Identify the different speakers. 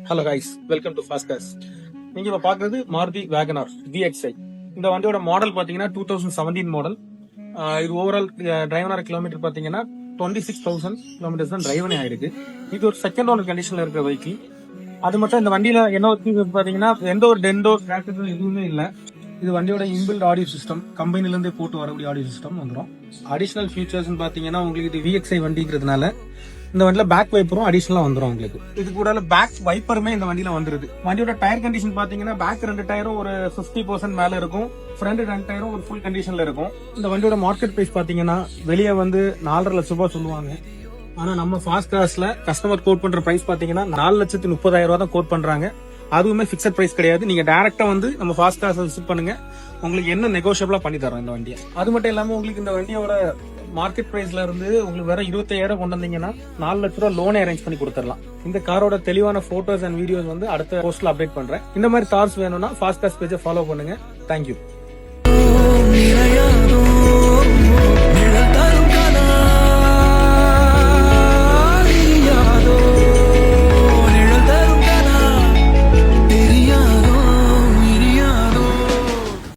Speaker 1: Hello guys, welcome to fast cars. நீங்க இப்ப பாக்குறது மாருதி வேகனார் VXi. இந்த வண்டியோட மாடல் பாத்தீங்கன்னா 2017 மாடல். இது ஓவரால் டிரைவனார கிலோமீட்டர் பாத்தீங்கன்னா 26,000 கிலோமீட்டர்ஸ் தான் டிரைவனே ஆயிருக்கு. இது ஒரு செகண்ட் ஓனர் கண்டிஷன்ல இருக்கிற வெஹிக்கிள். அது மட்டும் இந்த வண்டியில என்ன பாத்தீங்கன்னா எந்த ஒரு டெண்டோ கிராச்சஸ் எதுவுமே இல்ல. இது வண்டியோட இன்பில்ட் ஆடியோ சிஸ்டம், கம்பெனில இருந்தே போட்டு வரக்கூடிய ஆடியோ சிஸ்டம் வந்துடும். அடிஷனல் ஃபீச்சர்ஸ் பாத்தீங்கன்னா உங்களுக்கு இது VXi வண்டிங்கிறதுனால இந்த வண்டியில பேக் வைப்பரும் அடிஷனலா வந்துடும் உங்களுக்கு. இது கூட பேக் வைப்பருமே இந்த வண்டியில வந்துருது. வண்டியோட டயர் கண்டிஷன் பாத்தீங்கன்னா பேக் 2 டயரும் ஒரு 50% மேல இருக்கும், ஃப்ரண்ட் 2 டயரும் ஒரு ஃபுல் கண்டிஷன்ல இருக்கும். இந்த வண்டியோட மார்க்கெட் பிரைஸ் பாத்தீங்கன்னா வெளியே வந்து 4.5 லட்சம் ரூபாய் சொல்லுவாங்க. ஆனா நம்ம ஃபாஸ்ட் காஸ்ல கஸ்டமர் கோட் பண்ற பிரைஸ் பாத்தீங்கன்னா 4,30,000 ரூபாய் தான் கோட் பண்றாங்க. அதுவுமே பிக்சட் பிரைஸ் கிடையாது. நீங்க டைரக்டா வந்து நம்ம ஃபாஸ்ட் காஸ் விசிட் பண்ணுங்க, உங்களுக்கு என்ன நெகோஷியபிளா பண்ணி தரோம் இந்த வண்டியை. அது மட்டும் இல்லாம உங்களுக்கு இந்த வண்டியோட மார்க்கெட் பிரைஸ்ல இருந்து உங்களுக்கு வேற 25,000 கொண்டு வந்தீங்கன்னா 4 லட்ச ரூபாய் லோனே அரேஞ்ச் பண்ணி கொடுத்துடலாம். இந்த காரோட தெளிவான போட்டோஸ் அண்ட் வீடியோஸ் வந்து அடுத்த போஸ்ட்ல அப்டேட் பண்றேன். இந்த மாதிரி கார்ஸ் வேணும்னா ஃபாஸ்ட் காஸ் பேஜை ஃபாலோ பண்ணுங்க. தேங்க்யூ.